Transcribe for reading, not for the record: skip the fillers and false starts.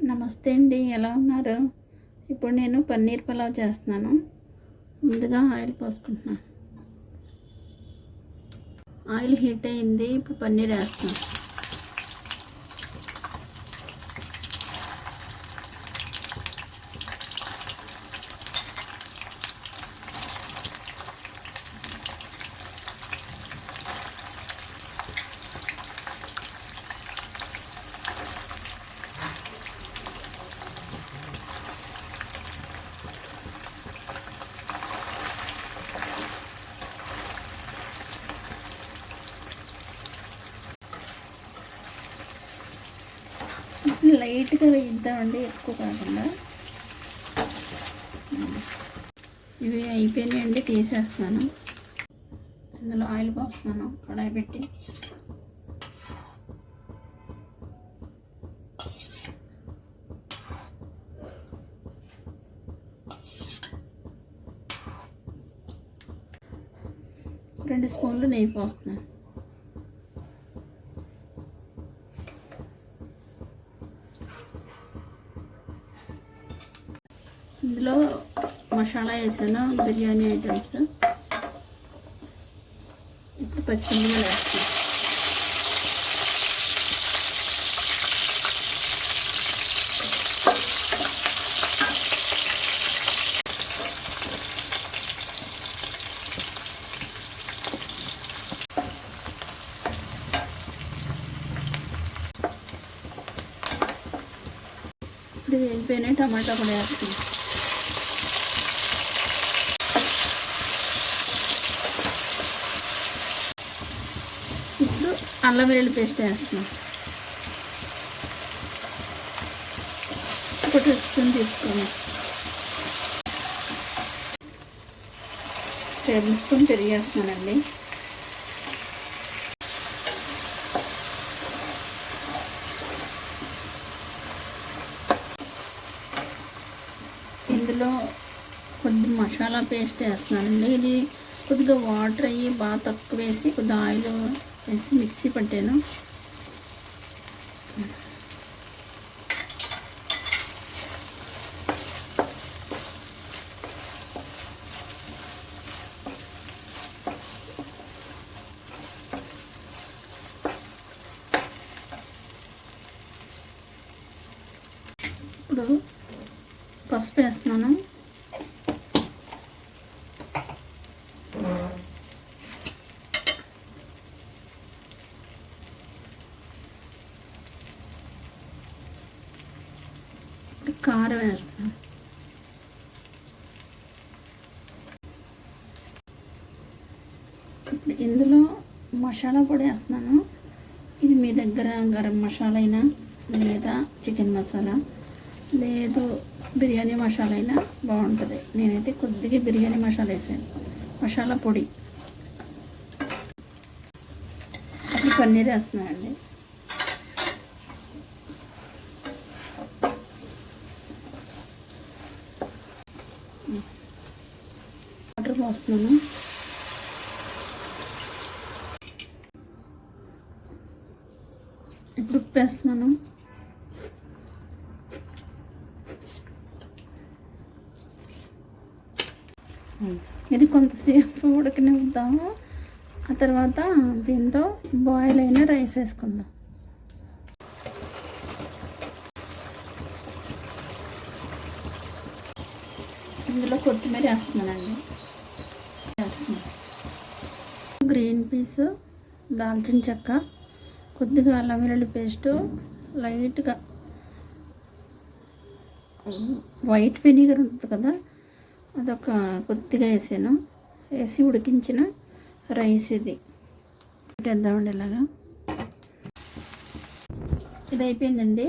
నమస్తే అండి, ఎలా ఉన్నారు? ఇప్పుడు నేను పన్నీర్ పులావ్ చేస్తున్నాను. ముందుగా ఆయిల్ పోసుకుంటున్నాను. ఆయిల్ హీట్ అయింది. ఇప్పుడు పన్నీర్ వేస్తాను. లైట్గా వేయిద్దామండి, ఎక్కువ కాకుండా. ఇవి అయిపోయినాయండి, తీసేస్తాను. ఇందులో ఆయిల్ పోస్తున్నాను. కడాయి పెట్టి రెండు స్పూన్లు నెయ్యి పోస్తున్నాను. ఇందులో మసాలా వేసాను, బిర్యానీ ఐటమ్స్. ఇప్పుడు పచ్చిమిరపకాయలు వేస్తాను. ఇప్పుడు వేగిపోయినాయి. టమాటా కూడా వేస్తాను. ఇప్పుడు అల్లం వెల్లుల్లి పేస్ట్ వేస్తున్నాం. ఒక స్పూన్ తీసుకొని, టేబుల్ స్పూన్ పెరిగేస్తున్నానండి. ఇందులో కొద్ది మసాలా పేస్ట్ వేస్తున్నానండి. ఇది కొద్దిగా వాటర్ అయ్యి బాగా తక్కువ వేసి కొద్దిగా ఆయిల్ వేసి మిక్సీ పట్టాను. ఇప్పుడు పసుపు వేస్తున్నాను. కారం వేస్తాను. ఇప్పుడు ఇందులో మసాలా పొడి వేస్తున్నాను. ఇది మీ దగ్గర గరం మసాలా అయినా, లేదా చికెన్ మసాలా, లేదు బిర్యానీ మసాలా అయినా బాగుంటుంది. నేనైతే కొద్దిగా బిర్యానీ మసాలా వేసాను, మసాలా పొడి. అప్పుడు పన్నీర్ వేస్తున్నానండి. వాటర్ పోస్తున్నాను. ఇప్పుడు ఉప్పు వేస్తున్నాను. ఇది కొంతసేపు ఉడకనిద్దాము. ఆ తర్వాత దీంతో బాయిల్ అయిన రైస్ వేసుకుందాం. ఇందులో కొత్తిమీర వేస్తున్నానండి. గ్రీన్ పీస్, దాల్చిన చెక్క, కొద్దిగా అల్లం వెల్లుల్లి పేస్టు, లైట్గా వైట్ వెనిగర్ ఉంటుంది కదా, అదొక కొద్దిగా వేసాను. వేసి ఉడికించిన రైస్ ఇది వేద్దామండి. ఇలాగా ఇది అయిపోయిందండి.